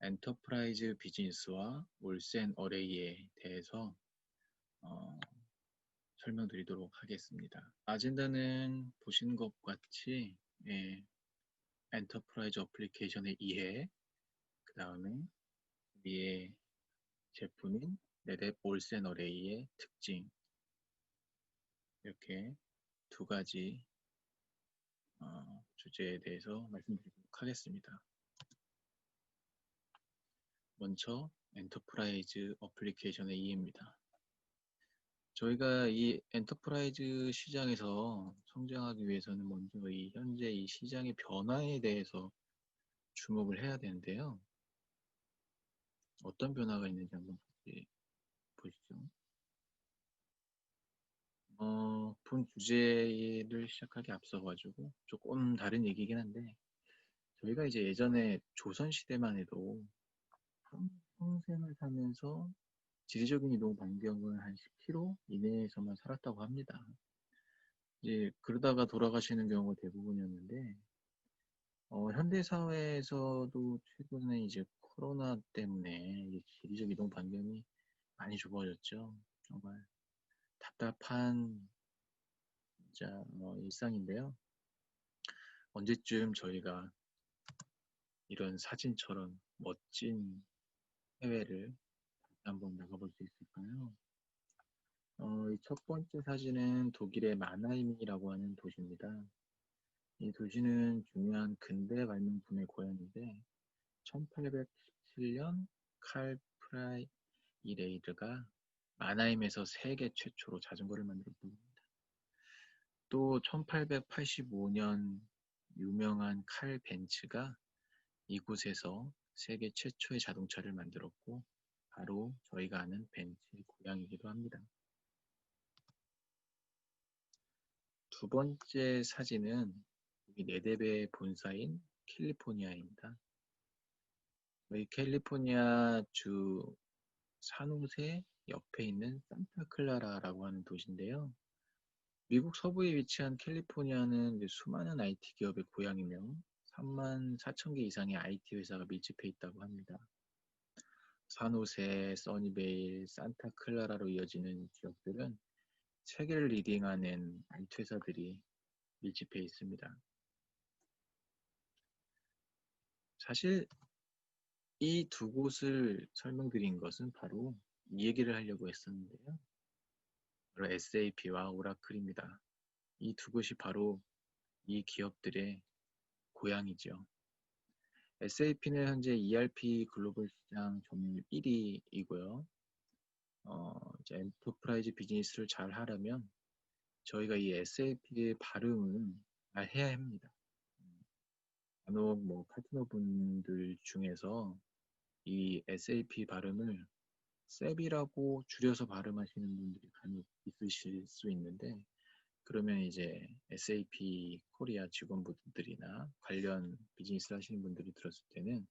엔터프라이즈 비즈니스와 올센 어레이에 대해서 어, 설명드리도록 하겠습니다. 아젠다는 보시는 것 같이 엔터프라이즈 어플리케이션의 이해, 그 다음에 우리의 제품인 네뎁 올센 어레이의 특징, 이렇게 두 가지 주제에 대해서 말씀드리도록 하겠습니다. 먼저 엔터프라이즈 어플리케이션의 이해입니다. 저희가 이 엔터프라이즈 시장에서 성장하기 위해서는 먼저 현재 이 시장의 변화에 대해서 주목을 해야 되는데요. 어떤 변화가 있는지 한번 보시죠. 본 주제를 시작하기 앞서가지고 조금 다른 얘기긴 한데, 저희가 이제 예전에 조선시대만 해도 평생을 살면서 지리적인 이동 반경은 한 10km 이내에서만 살았다고 합니다. 이제 그러다가 돌아가시는 경우가 대부분이었는데, 현대 사회에서도 최근에 이제 코로나 때문에 이제 지리적 이동 반경이 많이 좁아졌죠. 정말 답답한 진짜 일상인데요. 언제쯤 저희가 이런 사진처럼 멋진 해외를 한번 나가볼 수 있을까요? 이 첫 번째 사진은 독일의 마나임이라고 하는 도시입니다. 이 도시는 중요한 근대 발명품의 고향인데 1817년 칼 프라이이레이드가 마나임에서 세계 최초로 자전거를 만들었다고 합니다. 또 1885년 유명한 칼 벤츠가 이곳에서 세계 최초의 자동차를 만들었고 바로 저희가 아는 벤츠의 고향이기도 합니다. 두 번째 사진은 네뎁의 본사인 캘리포니아입니다. 저희 캘리포니아 주 산호세 옆에 있는 산타클라라라고 하는 도시인데요. 미국 서부에 위치한 캘리포니아는 수많은 IT 기업의 고향이며 3만 4천 개 이상의 IT 회사가 밀집해 있다고 합니다. 산호세, 써니베일, 산타클라라로 이어지는 지역들은 세계를 리딩하는 IT 회사들이 밀집해 있습니다. 사실 이 두 곳을 설명드린 것은 바로 이 얘기를 하려고 했었는데요. 바로 SAP와 오라클입니다. 이 두 곳이 바로 이 기업들의 고향이죠. SAP는 현재 ERP 글로벌 시장 점유율 1위이고요. 이제 엔터프라이즈 비즈니스를 잘 하려면 저희가 이 SAP의 발음을 잘 해야 합니다. 간혹 파트너분들 중에서 이 SAP 발음을 셉이라고 줄여서 발음하시는 분들이 간혹 있으실 수 있는데, 그러면 이제 SAP 코리아 직원분들이나 관련 비즈니스를 하시는 분들이 들었을 때는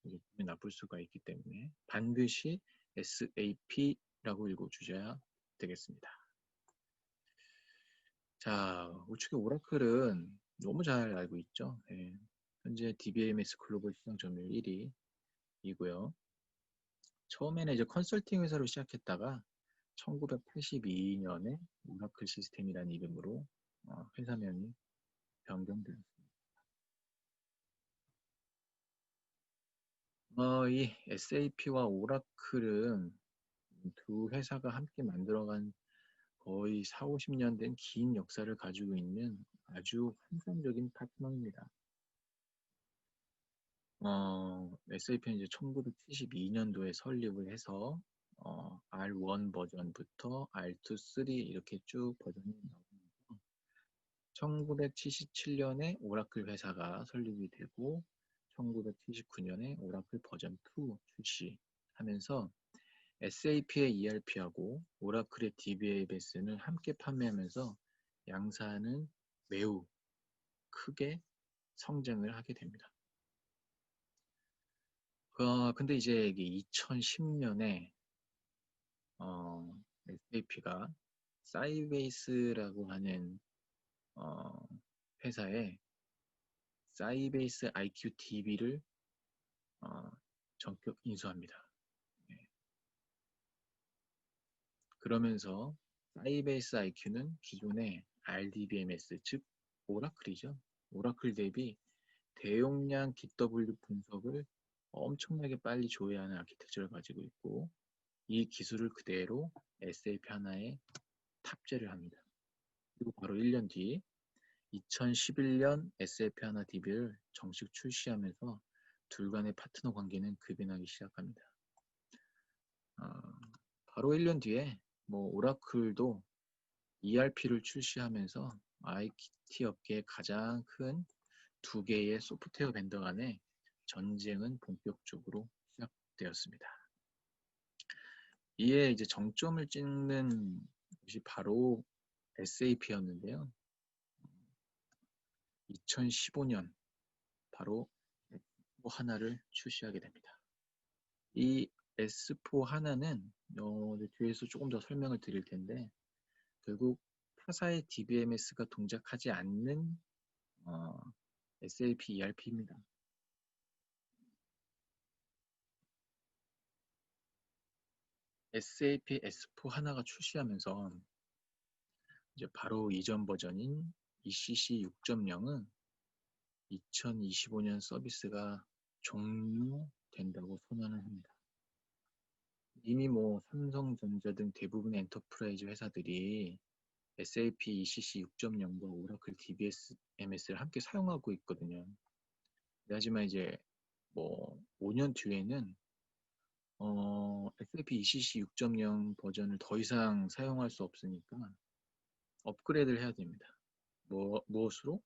이게 기분이 나쁠 수가 있기 때문에 반드시 SAP라고 읽어주셔야 되겠습니다. 자, 우측의 오라클은 너무 잘 알고 있죠. 현재 DBMS 글로벌 시장 점유율 1위이고요. 처음에는 이제 컨설팅 회사로 시작했다가 1982년에 오라클 시스템이라는 이름으로 회사명이 변경되었습니다. 이 SAP와 오라클은 두 회사가 함께 만들어간 거의 4, 50년 된 긴 역사를 가지고 있는 아주 환상적인 파트너입니다. SAP는 이제 1972년도에 설립을 해서 R1 버전부터 R2, 3 이렇게 쭉 버전이 나오면서 1977년에 오라클 회사가 설립이 되고 1979년에 오라클 버전 2 출시하면서 SAP의 ERP하고 오라클의 DBMS는 함께 판매하면서 양사는 매우 크게 성장을 하게 됩니다. 근데 이제 2010년에 SAP가 사이베이스라고 하는 회사에 사이베이스 IQ DB를 전격 인수합니다. 네. 그러면서 사이베이스 IQ는 기존의 RDBMS, 즉 오라클이죠. 오라클 대비 대용량 DW 분석을 엄청나게 빨리 조회하는 아키텍처를 가지고 있고, 이 기술을 그대로 SAP 하나에 탑재를 합니다. 그리고 바로 1년 뒤 2011년 SAP 하나 DB를 정식 출시하면서 둘 간의 파트너 관계는 급변하기 시작합니다. 바로 1년 뒤에 오라클도 ERP를 출시하면서 IT 업계의 가장 큰 두 개의 소프트웨어 벤더 간의 전쟁은 본격적으로 시작되었습니다. 이에 이제 정점을 찍는 것이 바로 SAP였는데요. 2015년 바로 S4 하나를 출시하게 됩니다. 이 S4 하나는 뒤에서 조금 더 설명을 드릴 텐데, 결국 타사의 DBMS가 동작하지 않는 SAP ERP입니다. SAP S4 하나가 출시하면서 이제 바로 이전 버전인 ECC 6.0은 2025년 서비스가 종료된다고 선언을 합니다. 이미 삼성전자 등 대부분의 엔터프라이즈 회사들이 SAP ECC 6.0과 오라클 DBMS를 함께 사용하고 있거든요. 하지만 이제 5년 뒤에는 SAP ECC 6.0 버전을 더 이상 사용할 수 없으니까 업그레이드를 해야 됩니다. 무엇으로?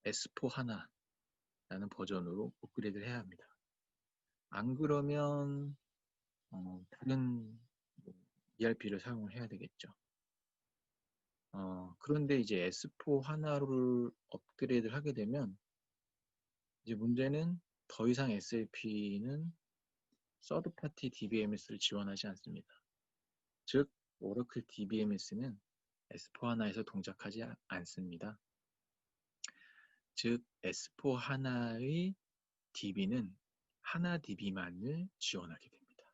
S4 하나라는 버전으로 업그레이드를 해야 합니다. 안 그러면 다른 ERP를 사용을 해야 되겠죠. 그런데 이제 S4 하나를 업그레이드를 하게 되면 이제 문제는 더 이상 SAP는 서드파티 DBMS를 지원하지 않습니다. 즉, 오라클 DBMS는 S4 하나에서 동작하지 않습니다. 즉, S4 하나의 DB는 하나 DB만을 지원하게 됩니다.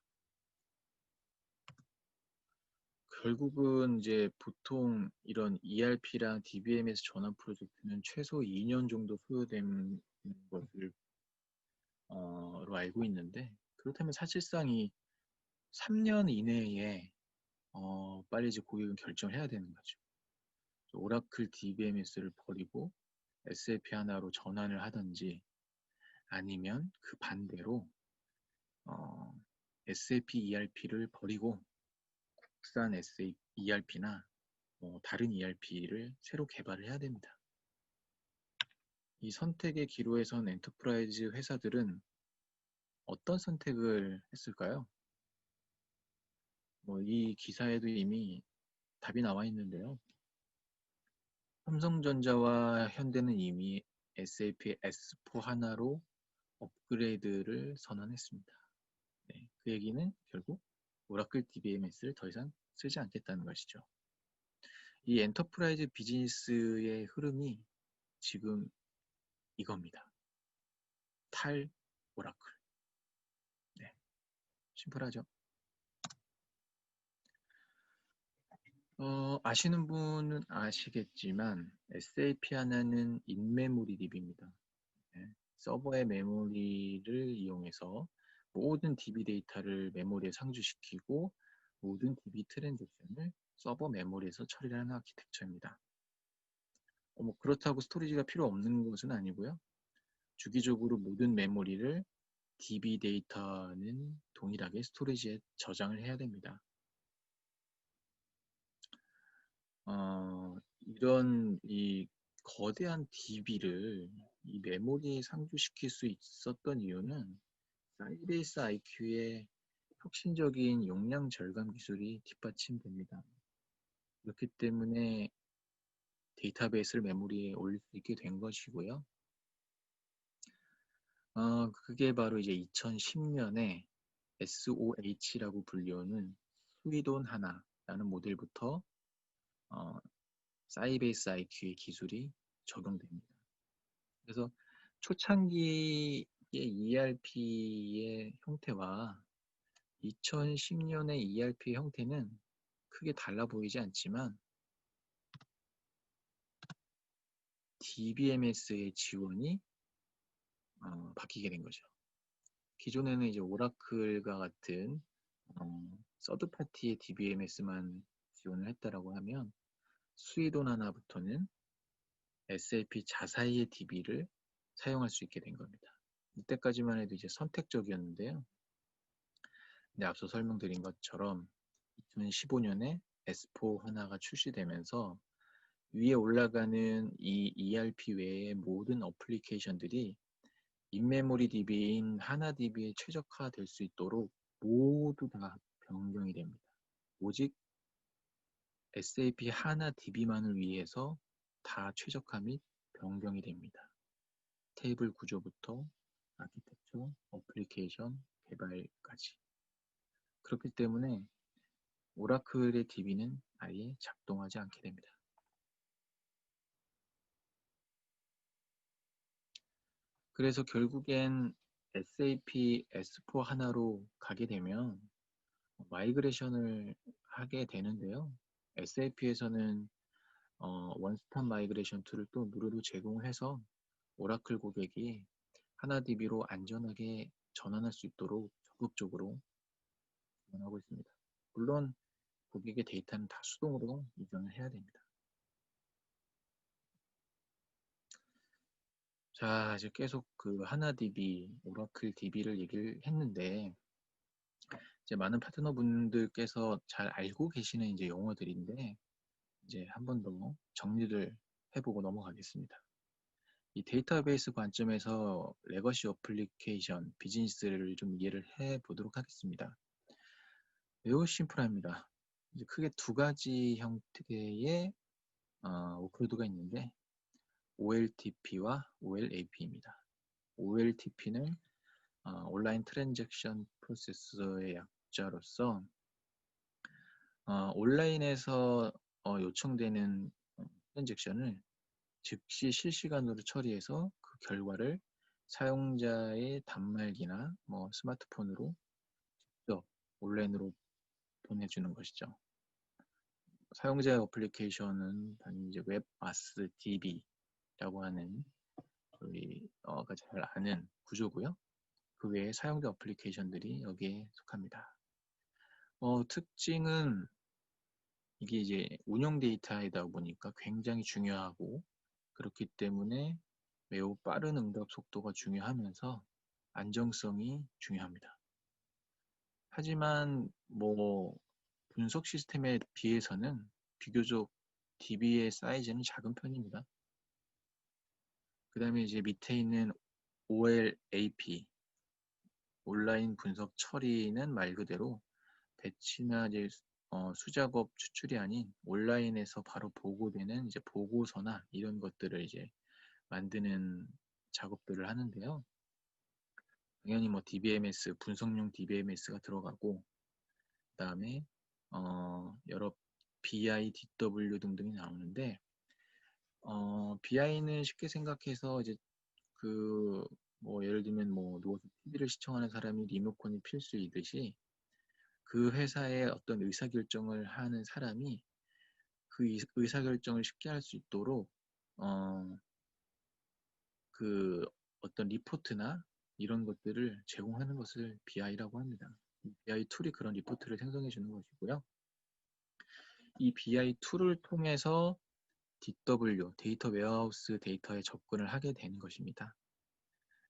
결국은 이제 보통 이런 ERP랑 DBMS 전환 프로젝트는 최소 2년 정도 소요되는 것을 로 알고 있는데, 그렇다면 사실상 이 3년 이내에 빨리 이제 고객은 결정을 해야 되는 거죠. 오라클 DBMS를 버리고 SAP 하나로 전환을 하든지, 아니면 그 반대로 SAP ERP를 버리고 국산 SAP ERP나 다른 ERP를 새로 개발을 해야 됩니다. 이 선택의 기로에 선 엔터프라이즈 회사들은 어떤 선택을 했을까요? 이 기사에도 이미 답이 나와 있는데요. 삼성전자와 현대는 이미 SAP S4 하나로 업그레이드를 선언했습니다. 네, 그 얘기는 결국 오라클 DBMS를 더 이상 쓰지 않겠다는 것이죠. 이 엔터프라이즈 비즈니스의 흐름이 지금 이겁니다. 탈 오라클. 네, 심플하죠. 아시는 분은 아시겠지만 SAP 하나는 인메모리 DB입니다. 네, 서버의 메모리를 이용해서 모든 DB 데이터를 메모리에 상주시키고 모든 DB 트랜잭션을 서버 메모리에서 처리를 하는 아키텍처입니다. 그렇다고 스토리지가 필요 없는 것은 아니고요. 주기적으로 모든 메모리를 DB 데이터는 동일하게 스토리지에 저장을 해야 됩니다. 이런 이 거대한 DB를 이 메모리에 상주시킬 수 있었던 이유는 사이베이스 IQ의 혁신적인 용량 절감 기술이 뒷받침됩니다. 그렇기 때문에 데이터베이스를 메모리에 올릴 수 있게 된 것이고요. 그게 바로 이제 2010년에 SOH라고 불리우는 스위돈 하나라는 모델부터 사이베이스 IQ의 기술이 적용됩니다. 그래서 초창기 이게 ERP의 형태와 2010년의 ERP 형태는 크게 달라 보이지 않지만 DBMS의 지원이 바뀌게 된 거죠. 기존에는 이제 오라클과 같은 서드 파티의 DBMS만 지원을 했다라고 하면 수이돈 하나부터는 SAP 자사의 DB를 사용할 수 있게 된 겁니다. 이때까지만 해도 이제 선택적이었는데요. 근데 앞서 설명드린 것처럼 2015년에 S4 하나가 출시되면서 위에 올라가는 이 ERP 외의 모든 어플리케이션들이 인메모리 DB인 하나 DB에 최적화될 수 있도록 모두 다 변경이 됩니다. 오직 SAP 하나 DB만을 위해서 다 최적화 및 변경이 됩니다. 테이블 구조부터 아키텍처, 어플리케이션, 개발까지. 그렇기 때문에 오라클의 DB는 아예 작동하지 않게 됩니다. 그래서 결국엔 SAP S4 하나로 가게 되면 마이그레이션을 하게 되는데요. SAP에서는 원스톱 마이그레이션 툴을 또 무료로 제공해서 오라클 고객이 하나 DB로 안전하게 전환할 수 있도록 적극적으로 지원하고 있습니다. 물론 고객의 데이터는 다 수동으로 이전을 해야 됩니다. 자, 이제 계속 그 하나 DB, 오라클 DB를 얘기를 했는데 이제 많은 파트너분들께서 잘 알고 계시는 이제 용어들인데 이제 한 번 더 정리를 해보고 넘어가겠습니다. 이 데이터베이스 관점에서 레거시 어플리케이션, 비즈니스를 좀 이해를 해보도록 하겠습니다. 매우 심플합니다. 이제 크게 두 가지 형태의 워크로드가 있는데 OLTP와 OLAP입니다. OLTP는 온라인 트랜잭션 프로세서의 약자로서 온라인에서 요청되는 트랜잭션을 즉시 실시간으로 처리해서 그 결과를 사용자의 단말기나 뭐 스마트폰으로 직접 온라인으로 보내주는 것이죠. 사용자의 어플리케이션은 단지 이제 웹바스 DB라고 하는 저희가 잘 아는 구조고요. 그 외에 사용자 어플리케이션들이 여기에 속합니다. 특징은 이게 이제 운영 데이터이다 보니까 굉장히 중요하고 그렇기 때문에 매우 빠른 응답 속도가 중요하면서 안정성이 중요합니다. 하지만 뭐 분석 시스템에 비해서는 비교적 DB의 사이즈는 작은 편입니다. 그 다음에 이제 밑에 있는 OLAP, 온라인 분석 처리는 말 그대로 배치나 이제 수작업 추출이 아닌 온라인에서 바로 보고되는 이제 보고서나 이런 것들을 이제 만드는 작업들을 하는데요. 당연히 뭐 DBMS, 분석용 DBMS가 들어가고 그 다음에 여러 BI, DW 등등이 나오는데 BI는 쉽게 생각해서 이제 그 뭐 예를 들면 뭐 누워서 TV를 시청하는 사람이 리모컨이 필수이듯이 그 회사의 어떤 의사결정을 하는 사람이 그 의사결정을 쉽게 할 수 있도록 그 어떤 리포트나 이런 것들을 제공하는 것을 BI라고 합니다. BI 툴이 그런 리포트를 생성해 주는 것이고요. 이 BI 툴을 통해서 DW, 데이터 웨어하우스 데이터에 접근을 하게 되는 것입니다.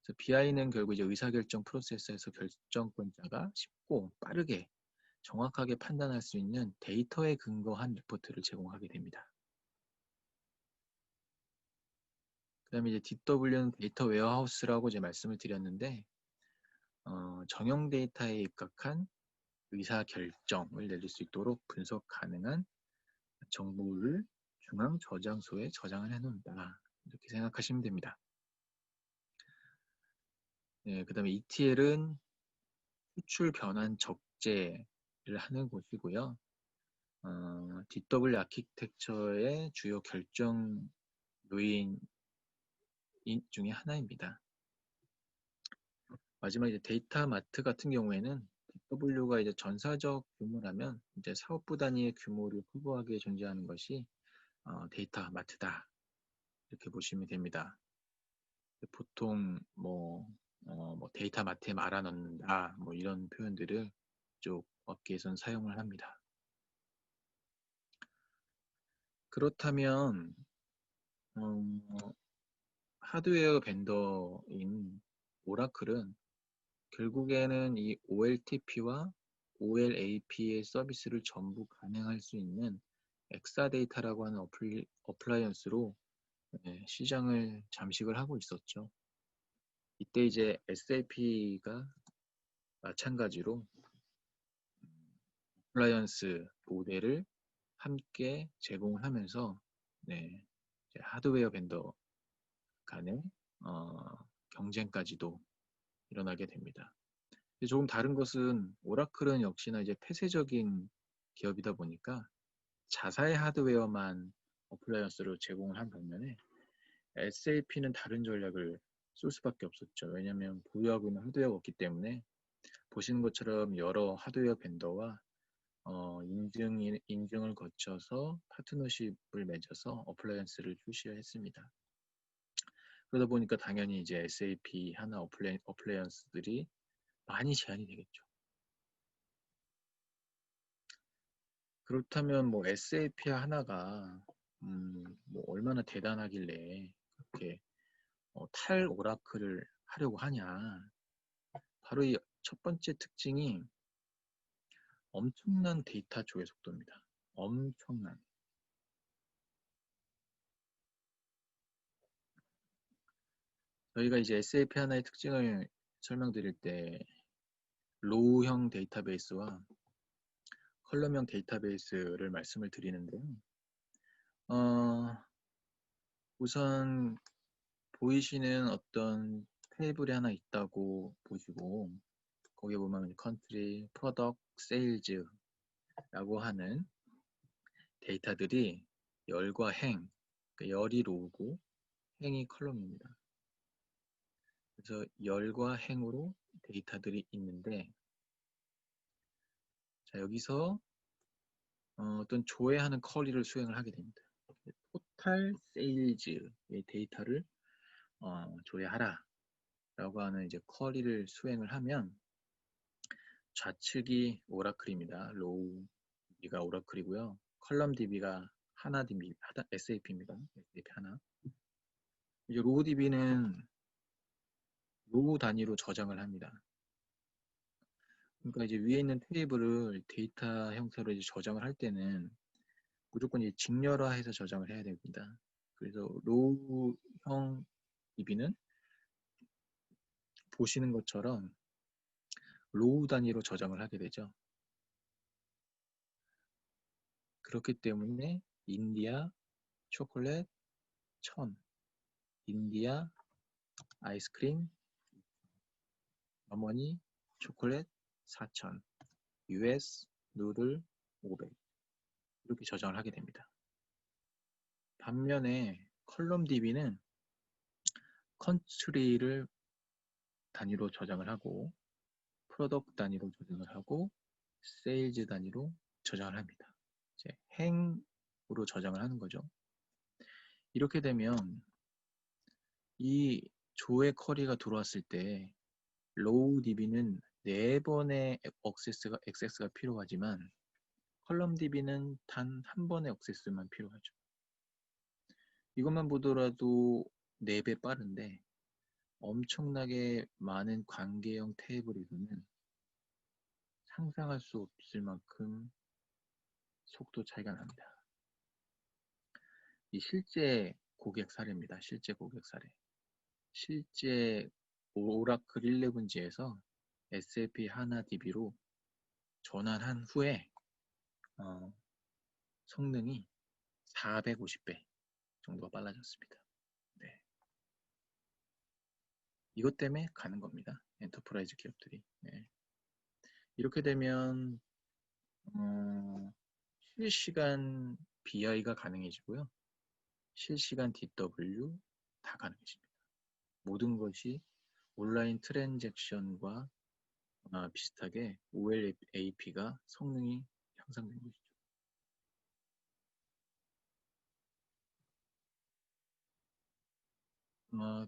그래서 BI는 결국 이제 의사결정 프로세스에서 결정권자가 쉽고 빠르게 정확하게 판단할 수 있는 데이터에 근거한 리포트를 제공하게 됩니다. 그 다음에 이제 DW는 데이터 웨어하우스라고 이제 말씀을 드렸는데 정형 데이터에 입각한 의사결정을 내릴 수 있도록 분석 가능한 정보를 중앙 저장소에 저장을 해놓는다. 이렇게 생각하시면 됩니다. 네, 그 다음에 ETL은 수출 변환 적재를 하는 곳이고요. DW 아키텍처의 주요 결정 요인 중에 하나입니다. 마지막 이제 데이터 마트 같은 경우에는 DW가 이제 전사적 규모라면 이제 사업부 단위의 규모를 커버하게 존재하는 것이 데이터 마트다. 이렇게 보시면 됩니다. 보통 뭐 데이터 마트에 말아 넣는다 뭐 이런 표현들을 쪽 업계에서는 사용을 합니다. 그렇다면 하드웨어 벤더인 오라클은 결국에는 이 OLTP와 OLAP의 서비스를 전부 가능할 수 있는 엑사데이터라고 하는 어플라이언스로 시장을 잠식을 하고 있었죠. 이때 이제 SAP가 마찬가지로 어플라이언스 모델을 함께 제공을 하면서 이제 하드웨어 벤더 간의 경쟁까지도 일어나게 됩니다. 조금 다른 것은 오라클은 역시나 이제 폐쇄적인 기업이다 보니까 자사의 하드웨어만 어플라이언스로 제공을 한 반면에 SAP는 다른 전략을 쓸 수밖에 없었죠. 왜냐하면 보유하고 있는 하드웨어가 없기 때문에 보시는 것처럼 여러 하드웨어 벤더와 인증을 거쳐서 파트너십을 맺어서 어플라이언스를 출시했습니다. 그러다 보니까 당연히 이제 SAP 하나 어플라이언스들이 많이 제한이 되겠죠. 그렇다면 뭐 SAP 하나가 뭐 얼마나 대단하길래 그렇게 탈 오라클을 하려고 하냐. 바로 이 첫 번째 특징이 엄청난 데이터 조회 속도입니다. 엄청난. 저희가 이제 SAP 하나의 특징을 설명드릴 때 로우형 데이터베이스와 컬럼형 데이터베이스를 말씀을 드리는데요. 우선 보이시는 어떤 테이블이 하나 있다고 보시고 거기에 보면 컨트리, 프로덕트, 세일즈라고 하는 데이터들이 열과 행, 그러니까 열이 로우고 행이 컬럼입니다. 그래서 열과 행으로 데이터들이 있는데 자 여기서 어떤 조회하는 쿼리를 수행을 하게 됩니다. 토탈 세일즈의 데이터를 조회하라 라고 하는 이제 쿼리를 수행을 하면 좌측이 오라클입니다. 로우 DB가 오라클이고요. 컬럼 DB가 하나 DB, SAP입니다. SAP 하나. 이제 로우 DB는 로우 단위로 저장을 합니다. 그러니까 이제 위에 있는 테이블을 데이터 형태로 이제 저장을 할 때는 무조건 이제 직렬화해서 저장을 해야 됩니다. 그래서 로우형 DB는 보시는 것처럼 로우 단위로 저장을 하게 되죠. 그렇기 때문에 인디아 초콜릿 1000, 인디아 아이스크림 어머니 초콜릿 4000, US 누들 500 이렇게 저장을 하게 됩니다. 반면에 컬럼 DB는 컨트리를 단위로 저장을 하고 프로덕트 단위로 저장을 하고 세일즈 단위로 저장을 합니다. 이제 행으로 저장을 하는 거죠. 이렇게 되면 이 조회 쿼리가 들어왔을 때 로우 DB는 4번의 액세스가 필요하지만 컬럼 DB는 단 한 번의 액세스만 필요하죠. 이것만 보더라도 4배 빠른데 엄청나게 많은 관계형 테이블에서는 상상할 수 없을 만큼 속도 차이가 납니다. 이 실제 고객 사례입니다. 실제 고객 사례. 실제 오라클 11G에서 SAP 하나 DB로 전환한 후에 성능이 450배 정도가 빨라졌습니다. 네. 이것 때문에 가는 겁니다. 엔터프라이즈 기업들이. 네. 이렇게 되면 실시간 BI가 가능해지고요. 실시간 DW 다 가능해집니다. 모든 것이 온라인 트랜잭션과 비슷하게 OLAP가 성능이 향상된 것이죠.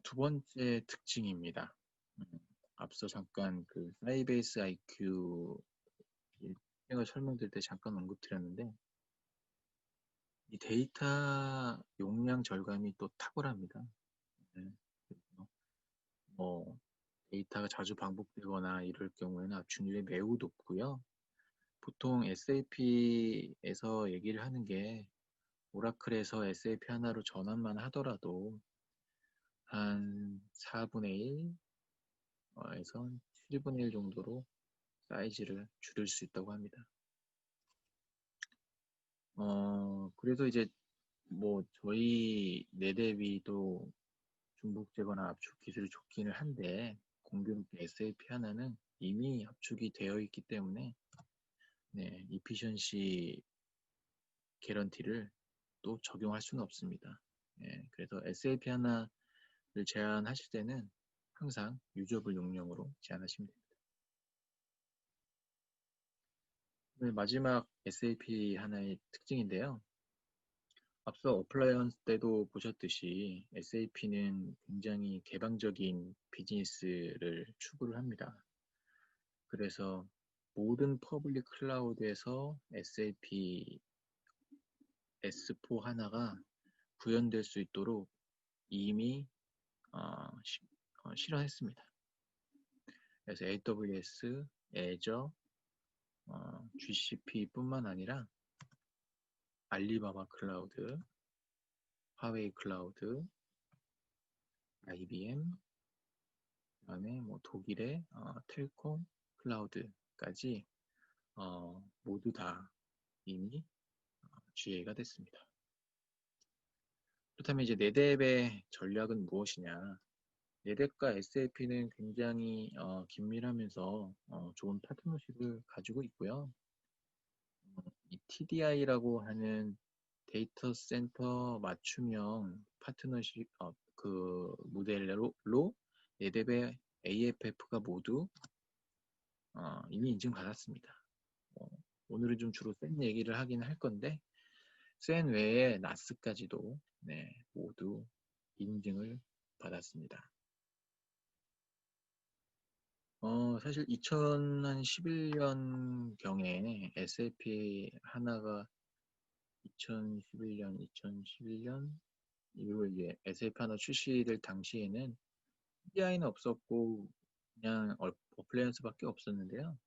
두 번째 특징입니다. 음, 앞서 잠깐 그 사이베이스 IQ 제가 설명드릴 때 잠깐 언급드렸는데 이 데이터 용량 절감이 또 탁월합니다. 네. 그래서 뭐 데이터가 자주 반복되거나 이럴 경우에는 압축률이 매우 높고요. 보통 SAP에서 얘기를 하는 게 오라클에서 SAP 하나로 전환만 하더라도 한 4분의 1에서 7분의 1 정도로 사이즈를 줄일 수 있다고 합니다. 그래서 이제 뭐 저희 네대비도 중복 제거나 압축 기술이 좋기는 한데 공교롭게 SAP 하나는 이미 압축이 되어 있기 때문에 네, 이피션시 개런티를 또 적용할 수는 없습니다. 네, 그래서 SAP 하나를 제한하실 때는 항상 유저블 용량으로 제한하시면 됩니다. 네, 마지막 SAP 하나의 특징인데요. 앞서 어플라이언스 때도 보셨듯이 SAP는 굉장히 개방적인 비즈니스를 추구를 합니다. 그래서 모든 퍼블릭 클라우드에서 SAP S4 하나가 구현될 수 있도록 이미 실현했습니다. 그래서 AWS, Azure, GCP뿐만 아니라 알리바바 클라우드, 화웨이 클라우드, IBM, 그다음에 뭐 독일의 텔콤 클라우드까지 모두 다 이미 GA가 됐습니다. 그렇다면 이제 네뎁의 전략은 무엇이냐? 네뎁과 SAP는 굉장히 긴밀하면서 좋은 파트너십을 가지고 있고요. 이 TDI라고 하는 데이터 센터 맞춤형 파트너십 그 모델로 네뎁의 AFF가 모두 이미 인증받았습니다. 오늘은 좀 주로 센 얘기를 하긴 할 건데 센 외에 나스까지도 네, 모두 인증을 받았습니다. 사실 2011년경에 SAP 하나가 2011년 이후에 이제 SAP 하나 출시될 당시에는 TI는 없었고 그냥 어플라이언스밖에 없었는데요.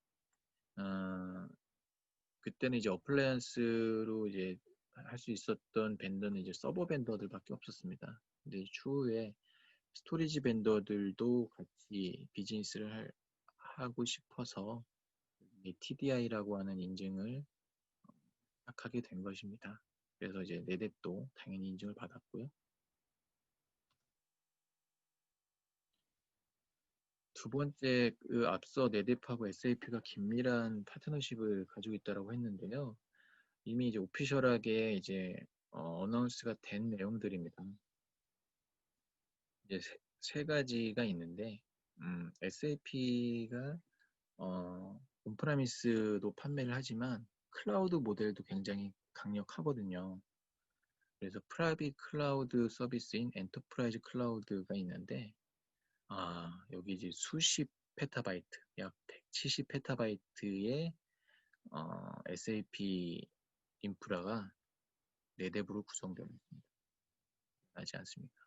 그때는 이제 어플라이언스로 이제 할 수 있었던 벤더는 이제 서버 벤더들밖에 없었습니다. 근데 추후에 스토리지 벤더들도 같이 비즈니스를 하고 싶어서 TDI라고 하는 인증을 하게 된 것입니다. 그래서 이제 네뎁도 당연히 인증을 받았고요. 두 번째, 그 앞서 네뎁하고 SAP가 긴밀한 파트너십을 가지고 있다고 했는데요. 이미 이제 오피셜하게 이제 어나운스가 된 내용들입니다. 이제 세 가지가 있는데, SAP가 온프라미스도 판매를 하지만 클라우드 모델도 굉장히 강력하거든요. 그래서 프라이빗 클라우드 서비스인 엔터프라이즈 클라우드가 있는데, 여기 이제 수십 페타바이트, 약 170 페타바이트의 SAP 인프라가 네뎁으로 구성되어 있습니다. 하지 않습니까?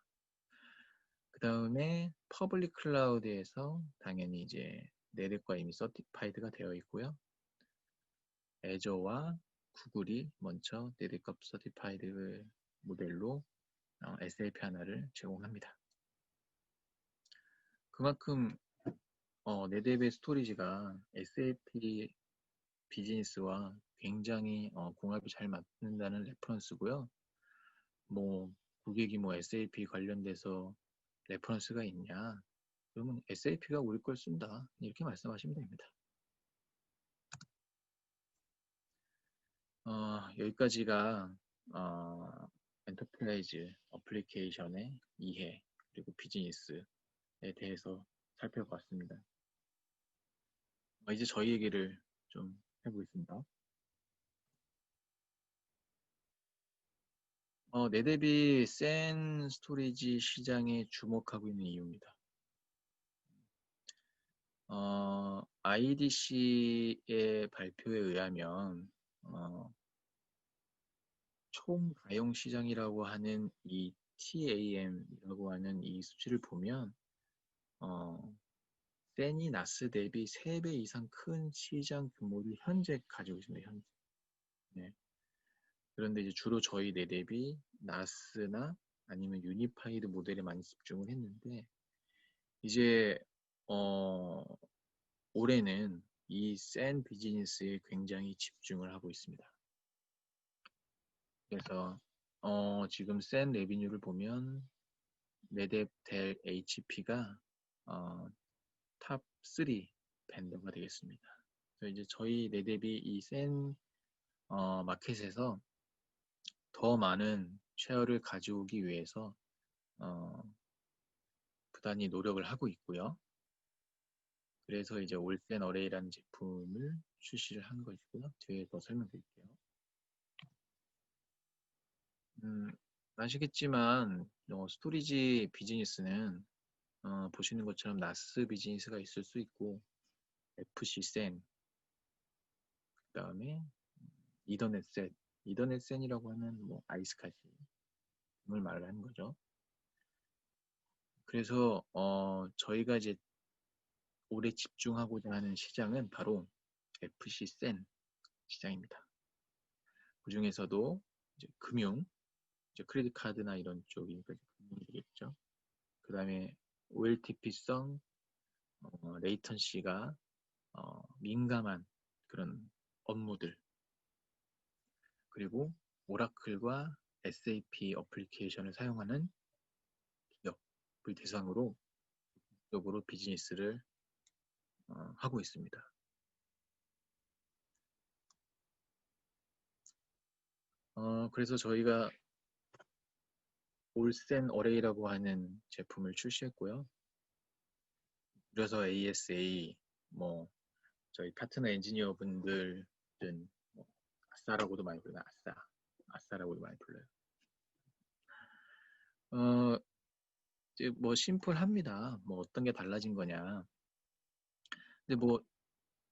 그 다음에 퍼블릭 클라우드에서 당연히 이제 네뎁과 이미 서티파이드가 되어 있고요. 애저와 구글이 먼저 네뎁 서티파이드 모델로 SAP 하나를 제공합니다. 그만큼 네뎁의 스토리지가 SAP 비즈니스와 굉장히 궁합이 잘 맞는다는 레퍼런스고요. 뭐 고객이 뭐 SAP 관련돼서 레퍼런스가 있냐? 그러면 SAP가 우리 걸 쓴다. 이렇게 말씀하시면 됩니다. 여기까지가 엔터프라이즈 어플리케이션의 이해 그리고 비즈니스에 대해서 살펴봤습니다. 이제 저희 얘기를 좀 해보겠습니다. 네대비 센 스토리지 시장에 주목하고 있는 이유입니다. IDC의 발표에 의하면 총 가용 시장이라고 하는 이 TAM이라고 하는 이 수치를 보면 센이 나스 대비 3배 이상 큰 시장 규모를 현재 가지고 있습니다. 현재. 네. 그런데 이제 주로 저희 네대비 나스나 아니면 유니파이드 모델에 많이 집중을 했는데 이제 올해는 이 센 비즈니스에 굉장히 집중을 하고 있습니다. 그래서 지금 센 레비뉴를 보면 네뎁, 델, HP가 탑 3 벤더가 되겠습니다. 그래서 이제 저희 네뎁이 이 센 마켓에서 더 많은 쉐어를 가져오기 위해서 부단히 노력을 하고 있고요. 그래서 이제 올센 어레이라는 제품을 출시를 한 것이고요. 뒤에 더 설명드릴게요. 아시겠지만 스토리지 비즈니스는 보시는 것처럼 나스 비즈니스가 있을 수 있고 FC 센, 그 다음에 이더넷 셋, 이더넷 센이라고 하면 뭐 아이스카시 등을 말을 하는 거죠. 그래서 저희가 이제 올해 집중하고자 하는 시장은 바로 FC 센 시장입니다. 그 중에서도 이제 금융, 이제 크레딧 카드나 이런 쪽이니까 금융이 되겠죠. 그 다음에 OLTP성, 레이턴시가 민감한 그런 업무들, 그리고 오라클과 SAP 어플리케이션을 사용하는 기업을 대상으로 적으로 비즈니스를 하고 있습니다. 그래서 저희가 올센 어레이라고 하는 제품을 출시했고요. 그래서 ASA, 뭐 저희 파트너 엔지니어 분들은 뭐 아싸라고도 많이 불러요. 아싸라고도 많이 불러요. 이제 뭐 심플합니다. 뭐 어떤 게 달라진 거냐. 근데 뭐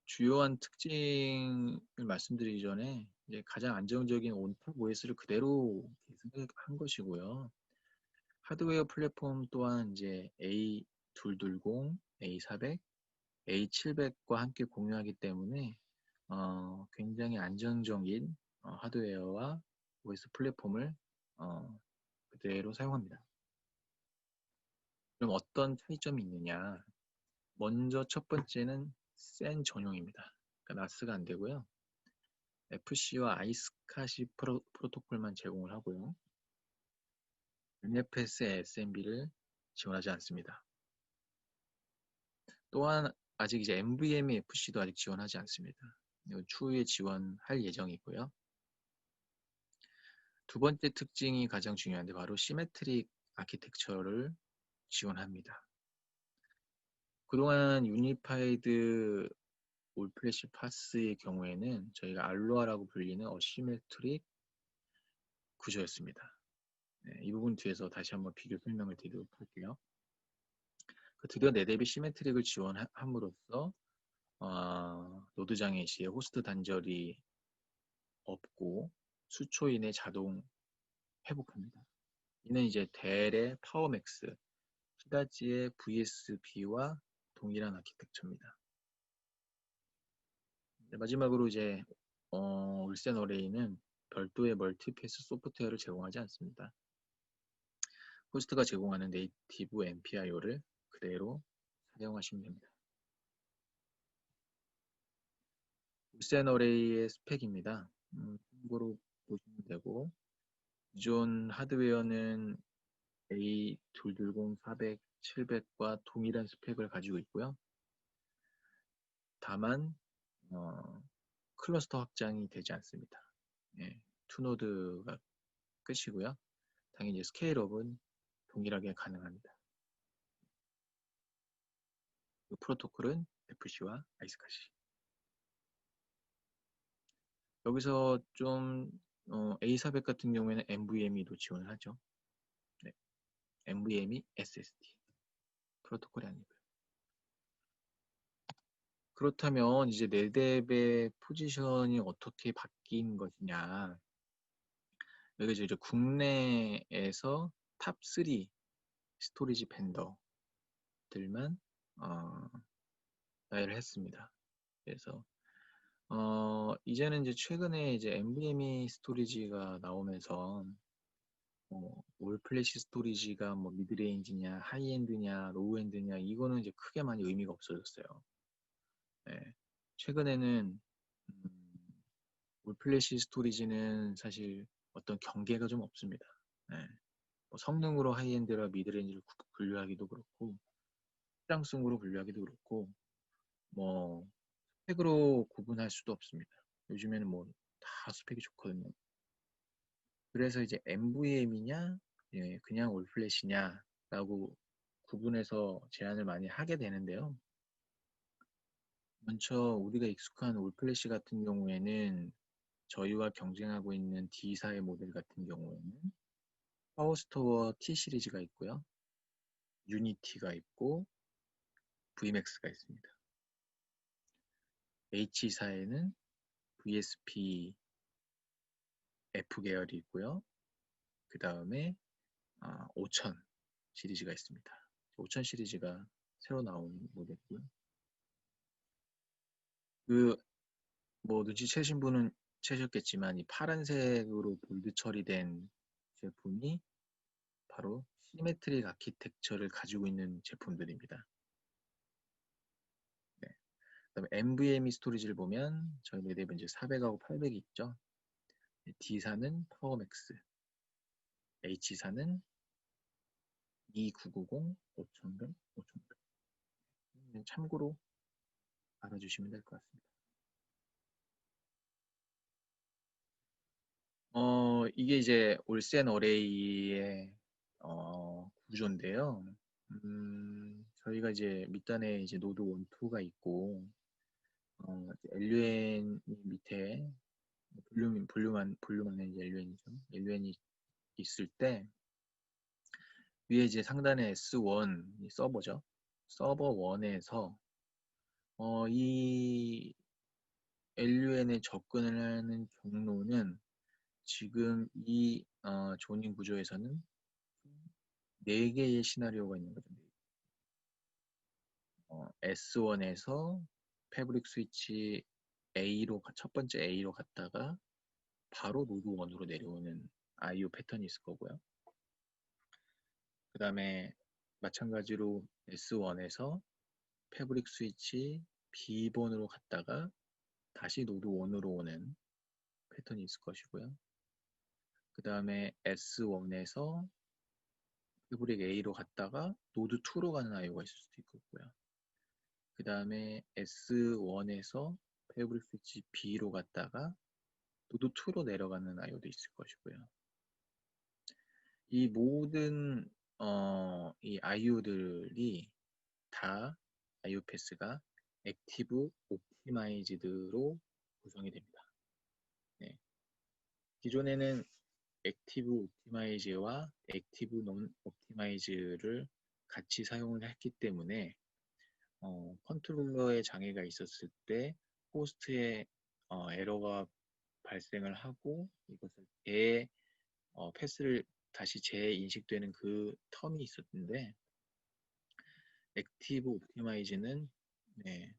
주요한 특징을 말씀드리기 전에 이제 가장 안정적인 온탑 OS를 그대로 계승한 것이고요. 하드웨어 플랫폼 또한 이제 A220, A400, A700과 함께 공유하기 때문에 굉장히 안정적인 하드웨어와 OS 플랫폼을 그대로 사용합니다. 그럼 어떤 차이점이 있느냐? 먼저 첫 번째는 센 전용입니다. 그러니까 나스가 안 되고요. FC와 아이스카시 프로토콜만 제공을 하고요. NFS SMB를 지원하지 않습니다. 또한 아직 이제 NVMe FC도 아직 지원하지 않습니다. 이건 추후에 지원할 예정이고요. 두 번째 특징이 가장 중요한데 바로 시메트릭 아키텍처를 지원합니다. 그동안 유니파이드 올플래시 파스의 경우에는 저희가 알로아라고 불리는 어시메트릭 구조였습니다. 네, 이 부분 뒤에서 다시 한번 비교 설명을 드리도록 할게요. 드디어 네대비 시메트릭을 지원함으로써 노드 장애 시에 호스트 단절이 없고 수초 이내 자동 회복합니다. 이는 이제 델의 파워맥스, 히다치의 VSB와 동일한 아키텍처입니다. 마지막으로 이제 울센 어레이는 별도의 멀티패스 소프트웨어를 제공하지 않습니다. 호스트가 제공하는 네이티브 MPIO를 그대로 사용하시면 됩니다. 울센 어레이의 스펙입니다. 참고로 보시면 되고 기존 하드웨어는 A220, 400, 700과 동일한 스펙을 가지고 있고요. 다만 클러스터 확장이 되지 않습니다. 예, 투노드가 끝이고요. 당연히 스케일업은 동일하게 가능합니다. 그 프로토콜은 FC와 아이스카시. 여기서 좀 A400 같은 경우에는 NVMe도 지원을 하죠. 네. NVMe SSD 프로토콜이 아니고요. 그렇다면 이제 네뎁의 포지션이 어떻게 바뀐 것이냐. 여기 이제 국내에서 탑3 스토리지 벤더들만 나열을 했습니다. 그래서 이제는 이제 최근에 이제 NVMe 스토리지가 나오면서 올 플래시 스토리지가 뭐 미드레인지냐, 하이엔드냐, 로우엔드냐 이거는 이제 크게 많이 의미가 없어졌어요. 네. 최근에는 올 플래시 스토리지는 사실 어떤 경계가 좀 없습니다. 네. 뭐 성능으로 하이엔드라 미드레인지를 분류하기도 그렇고, 수량성으로 분류하기도 그렇고, 뭐 스펙으로 구분할 수도 없습니다. 요즘에는 뭐 다 스펙이 좋거든요. 그래서 이제 NVM이냐, 예, 그냥 올플래시냐라고 구분해서 제안을 많이 하게 되는데요. 먼저 우리가 익숙한 올플래시 같은 경우에는 저희와 경쟁하고 있는 D사의 모델 같은 경우에는 파워스토어 T 시리즈가 있고요. 유니티가 있고 VMAX가 있습니다. H사에는 VSP F 계열이 있고요. 그 다음에 5000 시리즈가 있습니다. 5000 시리즈가 새로 나온 모델이고요. 뭐 눈치채신 분은 채셨겠지만 이 파란색으로 볼드 처리된 제품이 바로 시메트릭 아키텍처를 가지고 있는 제품들입니다. 네. 그다음에 NVMe 스토리지를 보면 저희 네뎁은 이제 400하고 800이 있죠. D사는 파워맥스, H사는 2990, 5100, 5100. 참고로 알아주시면 될 것 같습니다. 이게 이제 올센 어레이의 구조인데요. 저희가 이제 밑단에 이제 노드 1, 2가 있고, LUN 밑에 볼륨 안에 이제 LUN이죠. LUN이 있을 때 위에 이제 상단에 S1 서버죠. 서버 1에서 이 LUN에 접근을 하는 경로는 지금 이 조닝 구조에서는 4개의 시나리오가 있는 거죠. S1에서 패브릭 스위치 A로 첫 번째 A로 갔다가 바로 노드 1으로 내려오는 IO 패턴이 있을 거고요. 그 다음에 마찬가지로 S1에서 패브릭 스위치 B번으로 갔다가 다시 노드 1으로 오는 패턴이 있을 것이고요. 그 다음에 S1에서 패브릭 A로 갔다가 노드 2로 가는 IO가 있을 수도 있고요. 그 다음에 S1에서 패브릭 스위치 B로 갔다가 노드 2로 내려가는 IO도 있을 것이고요. 이 모든 이 IO들이 다 IO 패스가 액티브 옵티마이즈드로 구성이 됩니다. 네. 기존에는 액티브 옵티마이즈와 액티브 논 옵티마이즈를 같이 사용을 했기 때문에 컨트롤러에 장애가 있었을 때 호스트에 에러가 발생을 하고 이것을 패스를 다시 재인식되는 그 텀이 있었는데 액티브 옵티마이즈는 네,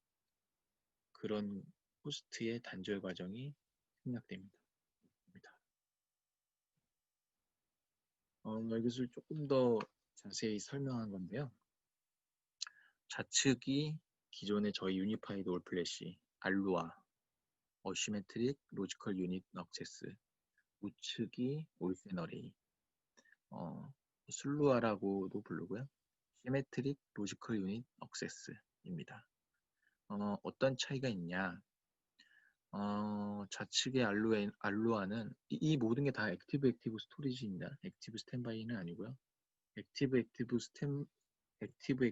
그런 호스트의 단절 과정이 생략됩니다. 이것을 조금 더 자세히 설명한 건데요. 좌측이 기존의 저희 유니파이드 올 플래시, 알루아, 어시메트릭 로지컬 유닛 억세스, 우측이 올센 어레이, 슬루아라고도 부르고요. 시메트릭 로지컬 유닛 억세스입니다. 어떤 차이가 있냐? 좌측의 알루아는 이 모든 게 다 액티브 스토리지입니다. 액티브 스탠바이는 아니고요. 액티브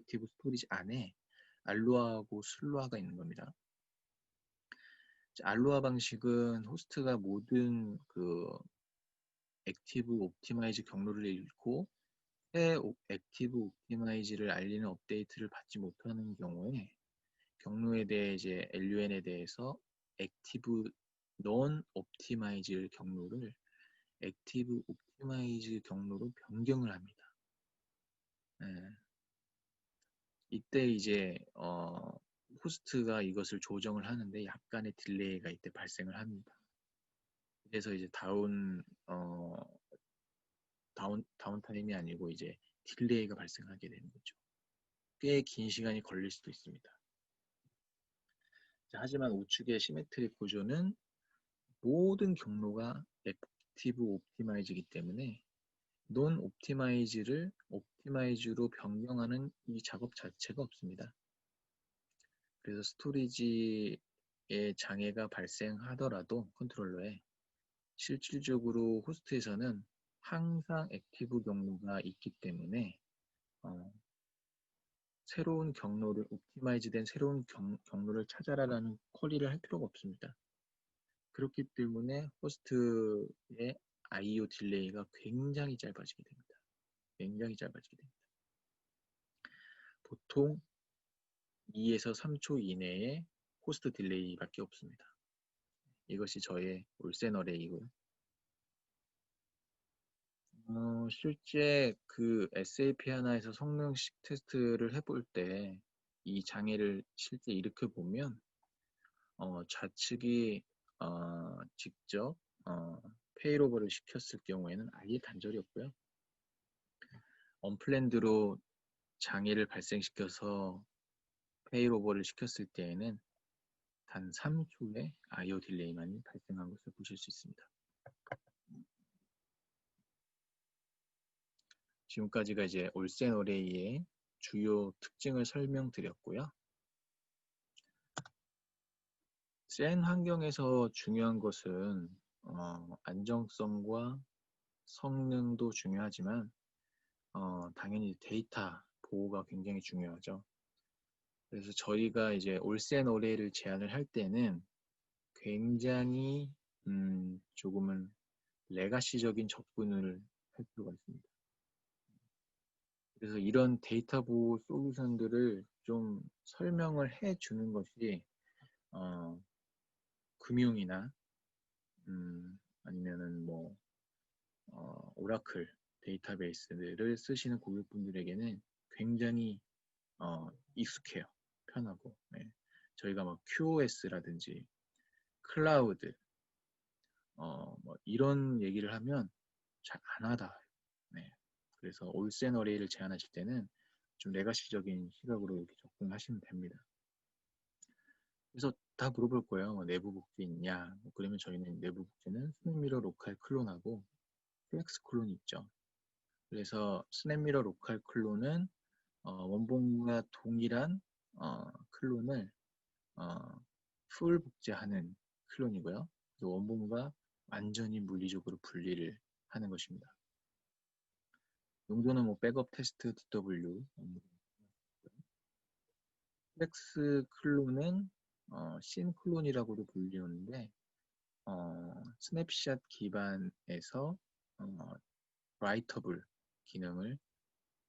스토리지 안에 알로하고 슬로하가 있는 겁니다. 알로하 방식은 호스트가 모든 그 액티브 옵티마이즈 경로를 잃고 새 액티브 옵티마이즈를 알리는 업데이트를 받지 못하는 경우에 경로에 대해 이제 LUN에 대해서 액티브 non 옵티마이즈 경로를 액티브 옵티마이즈 경로로 변경을 합니다. 네. 이때 이제 호스트가 이것을 조정을 하는데 약간의 딜레이가 이때 발생을 합니다. 그래서 이제 다운타임이 아니고 이제 딜레이가 발생하게 되는 거죠. 꽤 긴 시간이 걸릴 수도 있습니다. 자, 하지만 우측의 시메트릭 구조는 모든 경로가 액티브 옵티마이즈이기 때문에 논 옵티마이즈를 옵티마이즈로 변경하는 이 작업 자체가 없습니다. 그래서 스토리지에 장애가 발생하더라도 컨트롤러에 실질적으로 호스트에서는 항상 액티브 경로가 있기 때문에 새로운 경로를 옵티마이즈된 새로운 경로를 찾아라라는 쿼리를 할 필요가 없습니다. 그렇기 때문에 호스트의 I/O 딜레이가 굉장히 짧아지게 됩니다. 굉장히 짧아지게 됩니다. 보통 2에서 3초 이내에 호스트 딜레이밖에 없습니다. 이것이 저의 올센 어레이고요. 실제 그 SAP 하나에서 성능식 테스트를 해볼 때 이 장애를 실제 일으켜 보면 좌측이 직접 페이로버를 시켰을 경우에는 아예 단절이 없고요. 언플랜드로 장애를 발생시켜서 페이로버를 시켰을 때에는 단 3초의 I/O 딜레이만이 발생한 것을 보실 수 있습니다. 지금까지가 이제 올센 어레이의 주요 특징을 설명드렸고요. 센 환경에서 중요한 것은 안정성과 성능도 중요하지만 당연히 데이터 보호가 굉장히 중요하죠. 그래서 저희가 이제 올센 어레이를 제안을 할 때는 굉장히 조금은 레가시적인 접근을 할 필요가 있습니다. 그래서 이런 데이터 보호 솔루션들을 좀 설명을 해주는 것이 금융이나 아니면은 뭐 오라클 데이터베이스를 쓰시는 고객분들에게는 굉장히 익숙해요. 편하고. 네. 저희가 뭐 QoS라든지 클라우드 뭐 이런 얘기를 하면 잘 안 하다. 네. 그래서 올센 어레이를 제안하실 때는 좀 레가시적인 시각으로 이렇게 접근하시면 됩니다. 그래서 다 물어볼 거예요. 뭐 내부 복제 있냐? 그러면 저희는 내부 복제는 스냅미러 로컬 클론하고 플렉스 클론이 있죠. 그래서 스냅미러 로컬 클론은 원본과 동일한 클론을 풀 복제하는 클론이고요. 원본과 완전히 물리적으로 분리를 하는 것입니다. 용도는 뭐 백업 테스트 DW. 플렉스 클론은 신 클론이라고도 불리는데 스냅샷 기반에서 라이터블 기능을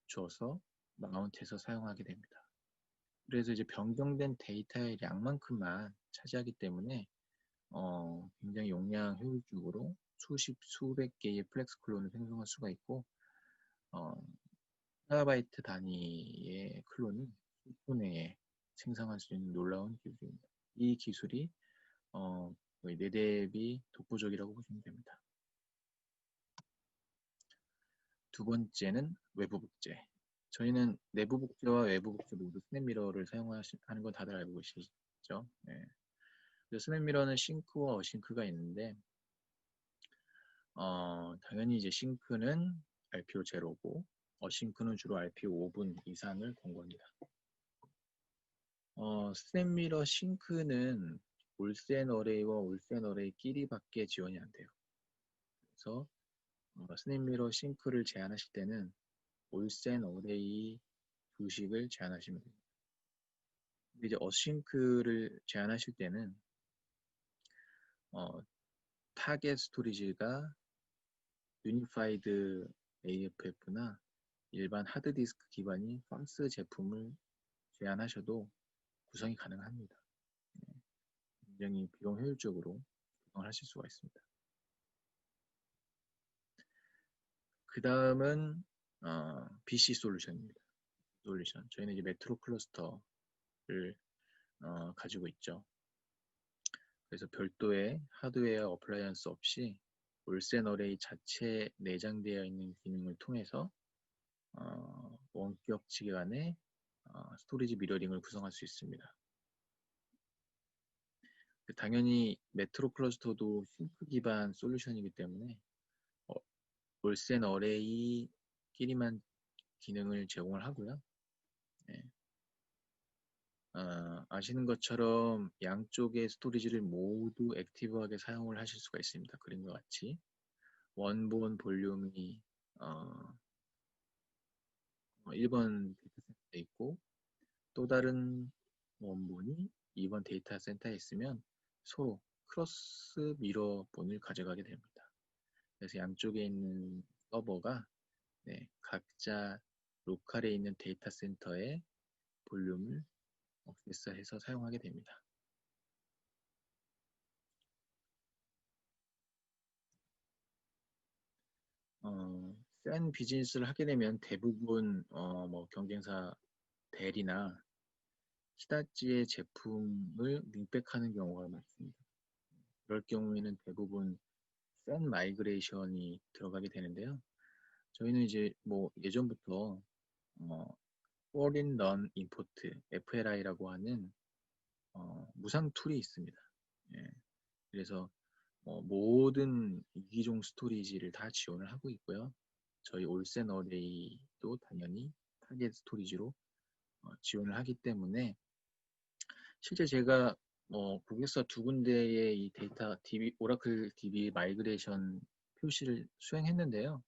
줘서 마운트해서 사용하게 됩니다. 그래서 이제 변경된 데이터의 양만큼만 차지하기 때문에 굉장히 용량 효율적으로 수십, 수백 개의 플렉스 클론을 생성할 수가 있고 테라바이트 단위의 클론을 10분 내에 생성할 수 있는 놀라운 기술입니다. 이 기술이 거의 4대비 독보적이라고 보시면 됩니다. 두 번째는 외부 복제. 저희는 내부 복제와 외부 복제 모두 스냅미러를 사용하는 건 다들 알고 계시죠? 네. 스냅미러는 싱크와 어싱크가 있는데 당연히 이제 싱크는 RPO 제로고 어싱크는 주로 RPO 5분 이상을 권고합니다. 스냅미러 싱크는 올센 어레이와 올센 어레이끼리밖에 지원이 안 돼요. 그래서 스냅미러 싱크를 제안하실 때는 올센 어레이 2식을 제안하시면 됩니다. 이제 어싱크를 제한하실 때는 타겟 스토리지가 유니파이드 AFF나 일반 하드디스크 기반인 파스 제품을 제한하셔도 구성이 가능합니다. 굉장히 비용 효율적으로 구성을 하실 수가 있습니다. 그 다음은 BC 솔루션입니다. 저희는 이제 메트로 클러스터를 가지고 있죠. 그래서 별도의 하드웨어 어플라이언스 없이 올센 어레이 자체 내장되어 있는 기능을 통해서 원격지 간의 스토리지 미러링을 구성할 수 있습니다. 당연히 메트로 클러스터도 싱크 기반 솔루션이기 때문에 올센 어레이끼리만 기능을 제공을 하고요. 네. 아시는 것처럼 양쪽의 스토리지를 모두 액티브하게 사용을 하실 수가 있습니다. 그림과 같이 원본 볼륨이 1번 데이터 센터에 있고 또 다른 원본이 2번 데이터 센터에 있으면 서로 크로스 미러본을 가져가게 됩니다. 그래서 양쪽에 있는 서버가 각자 로컬에 있는 데이터 센터의 볼륨을 액세스해서 사용하게 됩니다. 센 비즈니스를 하게 되면 대부분 뭐 경쟁사 델이나 히다치의 제품을 링백하는 경우가 많습니다. 그럴 경우에는 대부분 센 마이그레이션이 들어가게 되는데요. 저희는 이제 뭐 예전부터 Foreign Run Import FLI라고 하는 무상 툴이 있습니다. 예, 그래서 모든 이기종 스토리지를 다 지원을 하고 있고요. 저희 올센 어레이도 당연히 타겟 스토리지로 지원을 하기 때문에 실제 제가 고객사 두 군데의 이 데이터 DB, 오라클 DB 마이그레이션 표시를 수행했는데요.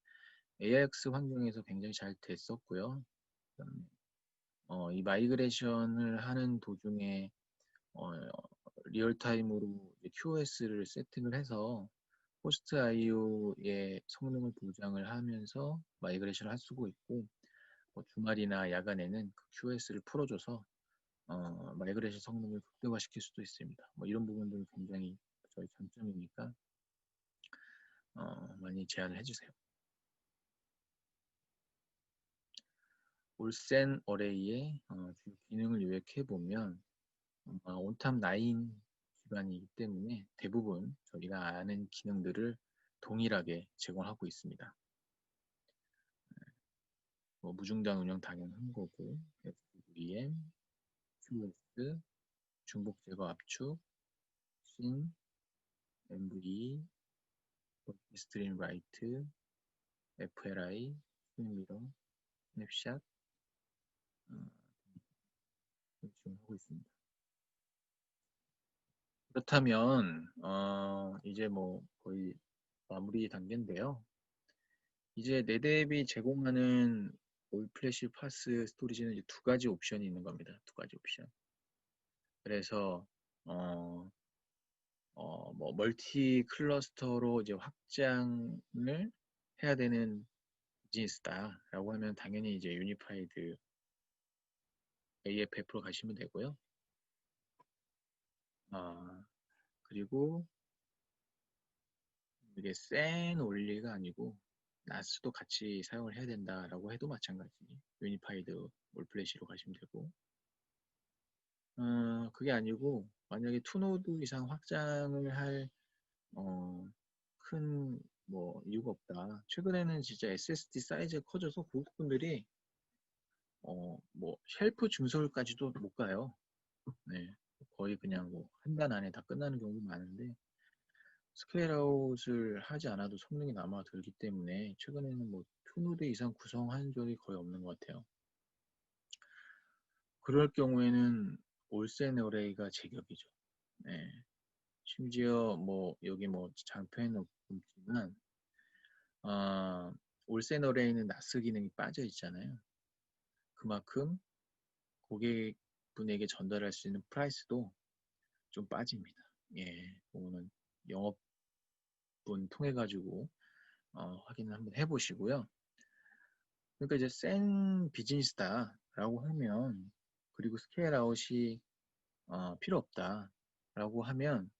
AIX 환경에서 굉장히 잘 됐었고요. 이 마이그레이션을 하는 도중에 리얼타임으로 QoS를 세팅을 해서 호스트 IO의 성능을 보장을 하면서 마이그레이션을 할 수가 있고 주말이나 야간에는 그 QoS를 풀어줘서 마이그레이션 성능을 극대화시킬 수도 있습니다. 뭐 이런 부분들은 굉장히 저희 장점이니까 많이 제안을 해주세요. 올센 어레이의 주 기능을 요약해 보면 온탑 9 기반이기 때문에 대부분 저희가 아는 기능들을 동일하게 제공하고 있습니다. 무중단 운영 당연한 거고 SVM, QoS, 중복 제거 압축, 신, MVE, 스트림 라이트, FLI, 스미러, 스냅샷 지원하고 있습니다. 그렇다면 이제 뭐 거의 마무리 단계인데요. 이제 네뎁이 제공하는 올플래시 파스 스토리지는 이제 두 가지 옵션이 있는 겁니다. 두 가지 옵션. 그래서 뭐 멀티 클러스터로 이제 확장을 해야 되는 비즈니스다라고 하면 당연히 이제 유니파이드 AFF로 가시면 되고요. 그리고 이게 센 원리가 아니고 나스도 같이 사용을 해야 된다라고 해도 마찬가지 유니파이드 올플래시로 가시면 되고 그게 아니고 만약에 2노드 이상 확장을 할 큰 뭐 이유가 없다. 최근에는 진짜 SSD 사이즈가 커져서 고객분들이 뭐 쉘프 증설까지도 못 가요. 네, 거의 그냥 뭐 한 달 안에 다 끝나는 경우도 많은데 스케일아웃을 하지 않아도 성능이 남아들기 때문에 최근에는 뭐 2노드 이상 구성한 적이 거의 없는 것 같아요. 그럴 경우에는 올센 어레이가 제격이죠. 네. 심지어 뭐 여기 뭐 장표에는 없지만 올센 어레이는 나스 기능이 빠져 있잖아요. 그만큼 고객 고객분에게 전달할 수 있는 프라이스도 좀 빠집니다. 예, 그거는 영업분 통해 가지고 확인을 한번 해보시고요. 그러니까 이제 센 비즈니스다라고 하면, 그리고 스케일 아웃이 필요 없다라고 하면,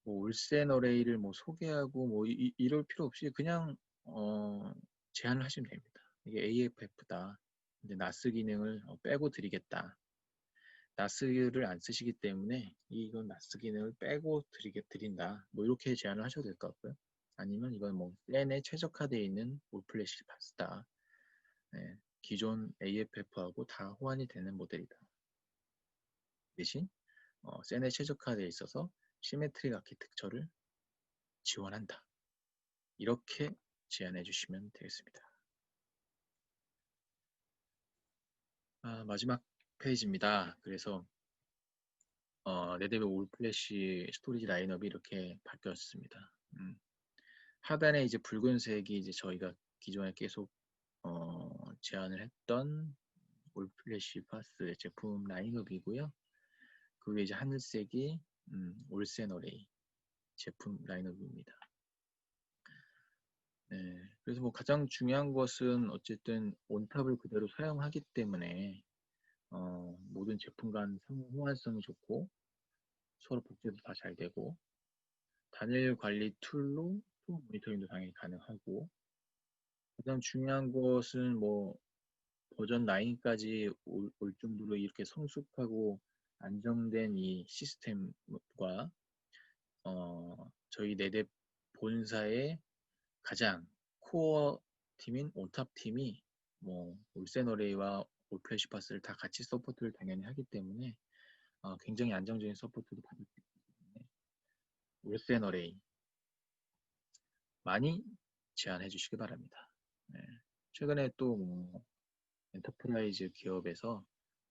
뭐 울센 어레이를 뭐 소개하고 뭐 이럴 필요 없이 그냥 제안을 하시면 됩니다. 이게 AFF다. 근데 나스 기능을 빼고 드리겠다. 나스를 안 쓰시기 때문에 이건 나스 기능을 빼고 드린다. 뭐 이렇게 제안을 하셔도 될 것 같고요. 아니면 이건 뭐 센에 최적화되어 있는 올플래시 파스다. 네, 기존 AFF하고 다 호환이 되는 모델이다. 대신 센에 최적화되어 있어서 시메트릭 아키텍처를 지원한다. 이렇게 제안해 주시면 되겠습니다. 마지막 페이지입니다. 그래서 네대백 올플래시 스토리지 라인업이 이렇게 바뀌었습니다. 하단에 이제 붉은색이 이제 저희가 기존에 계속 제안을 했던 올플래시 파스 제품 라인업이고요. 그 위에 이제 하늘색이 올센 어레이 제품 라인업입니다. 네, 그래서 뭐 가장 중요한 것은 어쨌든 온탑을 그대로 사용하기 때문에 모든 제품 간 상호 호환성이 좋고 서로 복제도 다 잘 되고 단일 관리 툴로 또 모니터링도 당연히 가능하고, 가장 중요한 것은 뭐 버전 9까지 올 정도로 이렇게 성숙하고 안정된 이 시스템과 저희 네대 본사의 가장 코어 팀인 온탑 팀이 뭐 올센 어레이와 올플래시파스를 다 같이 서포트를 당연히 하기 때문에 굉장히 안정적인 서포트도 받을 수 있기 때문에 올센 어레이 많이 제안해 주시기 바랍니다. 네. 최근에 또뭐 엔터프라이즈 기업에서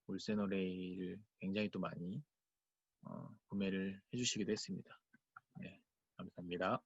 올센 어레이를 굉장히 또 많이 구매를 해주시기도 했습니다. 네, 감사합니다.